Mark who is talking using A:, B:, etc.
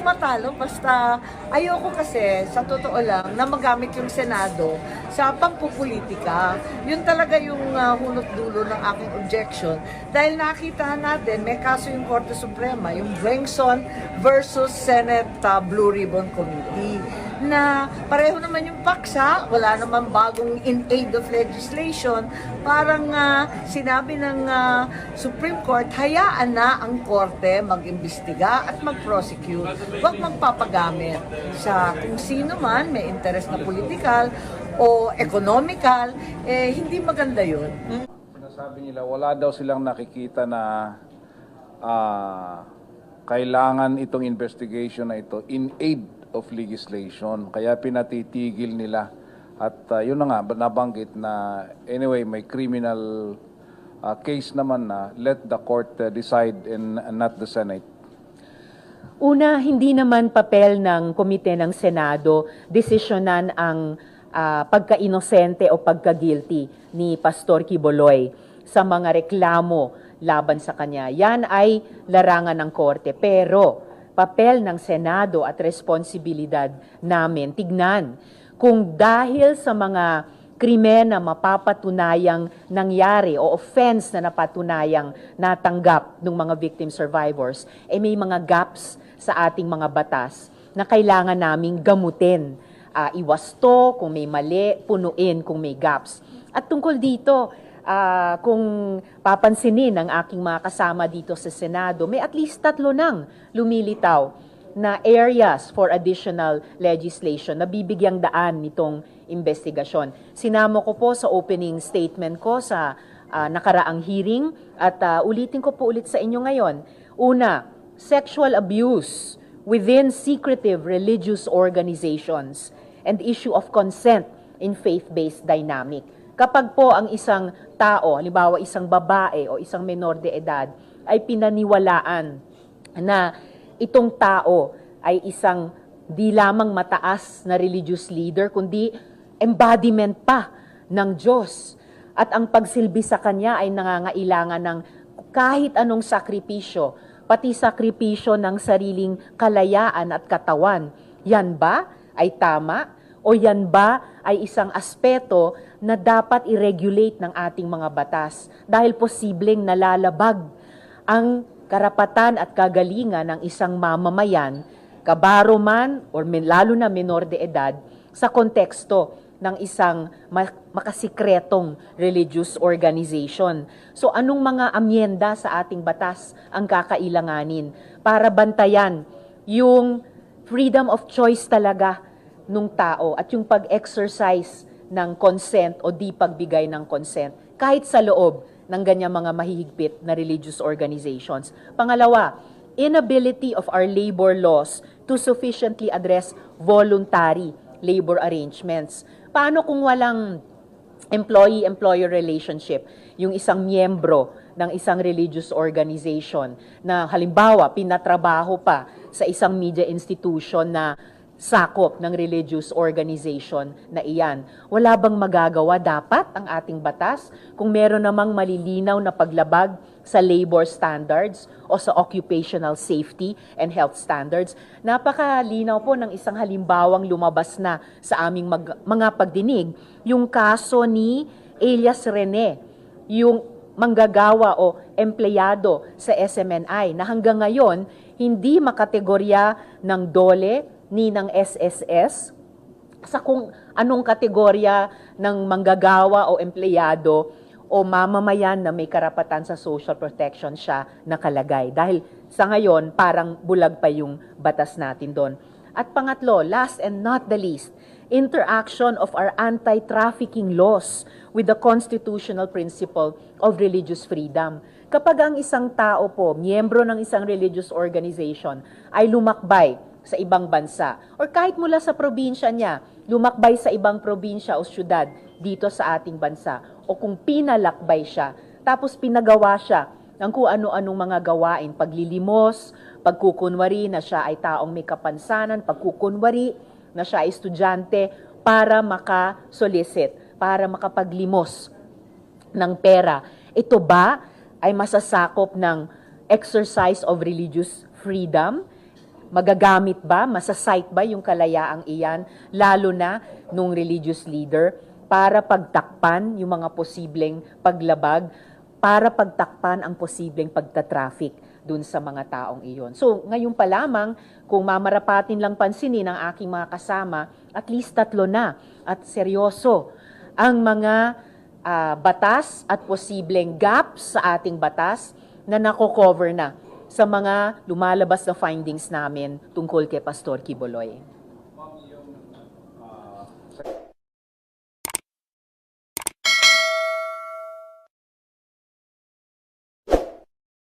A: matalo basta ayoko kasi sa totoo lang na magamit yung Senado sa pampupolitika. Yun talaga yung hunot dulo ng aking objection dahil nakita natin may kaso yung Korte Suprema, yung Wengson versus Senate Blue Ribbon Committee na pareho naman yung paksa, wala naman bagong in aid of legislation. Parang sinabi ng Supreme Court, hayaan na ang Korte mag-imbestiga at mag-prosecute. Huwag magpapagamit sa kung sino man may interest na political o economical, hindi maganda yun.
B: Sinasabi nila, wala daw silang nakikita na kailangan itong investigation na ito in aid of legislation. Kaya pinatitigil nila. At yun na nga, nabanggit na anyway, may criminal case naman na let the court decide and not the Senate.
C: Una, hindi naman papel ng komite ng Senado desisyonan ang pagka-inosente o pagka-guilty ni Pastor Quiboloy sa mga reklamo laban sa kanya. Yan ay larangan ng korte. Pero papel ng Senado at responsibilidad namin tignan kung dahil sa mga krimen na mapapatunayang nangyari o offense na napatunayang natanggap ng mga victim survivors, may mga gaps sa ating mga batas na kailangan naming gamutin. Iwasto kung may mali, punuin kung may gaps. At tungkol dito, kung papansinin ng aking mga kasama dito sa Senado, may at least 3 nang lumilitaw na areas for additional legislation na bibigyang daan nitong investigasyon. Sinama ko po sa opening statement ko sa nakaraang hearing at ulitin ko po ulit sa inyo ngayon. Una, sexual abuse within secretive religious organizations and issue of consent in faith-based dynamic. Kapag po ang isang tao, halimbawa isang babae o isang menor de edad, ay pinaniwalaan na itong tao ay isang di lamang mataas na religious leader, kundi embodiment pa ng Diyos. At ang pagsilbi sa kanya ay nangangailangan ng kahit anong sakripisyo, pati sakripisyo ng sariling kalayaan at katawan. Yan ba ay tama? O yan ba ay isang aspeto na dapat i-regulate ng ating mga batas dahil posibleng nalalabag ang karapatan at kagalingan ng isang mamamayan, kabaro man o lalo na menor de edad, sa konteksto ng isang makasikretong religious organization. So anong mga amyenda sa ating batas ang kakailanganin para bantayan yung freedom of choice talaga nung tao at yung pag-exercise ng consent o di pagbigay ng consent kahit sa loob ng ganyang mga mahihigpit na religious organizations. Pangalawa, inability of our labor laws to sufficiently address voluntary labor arrangements. Paano kung walang employee-employer relationship, yung isang miyembro ng isang religious organization na halimbawa pinatrabaho pa sa isang media institution na sakop ng religious organization na iyan. Wala bang magagawa dapat ang ating batas kung meron namang malilinaw na paglabag sa labor standards o sa occupational safety and health standards? Napakalinaw po ng isang halimbawang lumabas na sa aming mga pagdinig, yung kaso ni Elias Rene, yung manggagawa o empleyado sa SMNI na hanggang ngayon hindi makategorya ng DOLE ni ng SSS sa kung anong kategorya ng manggagawa o empleyado o mamamayan na may karapatan sa social protection siya nakalagay. Dahil sa ngayon, parang bulag pa yung batas natin doon. At pangatlo, last and not the least, interaction of our anti-trafficking laws with the constitutional principle of religious freedom. Kapag ang isang tao po, miyembro ng isang religious organization, ay lumakbay sa ibang bansa or kahit mula sa probinsya niya, lumakbay sa ibang probinsya o syudad dito sa ating bansa o kung pinalakbay siya, tapos pinagawa siya ng kung ano-anong mga gawain, paglilimos, pagkukunwari na siya ay taong may kapansanan, pagkukunwari na siya ay estudyante para makasolicit, para makapaglimos ng pera. Ito ba ay masasakop ng exercise of religious freedom? magagamit ba, masasight ba yung kalayaang iyan, lalo na nung religious leader, para pagtakpan yung mga posibleng paglabag, para pagtakpan ang posibleng pagtatraffic dun sa mga taong iyon. So, ngayon pa lamang, kung mamarapatin lang pansinin ng aking mga kasama, at least 3 na at seryoso ang mga batas at posibleng gaps sa ating batas na nako-cover na sa mga lumalabas na findings namin tungkol kay Pastor Quiboloy.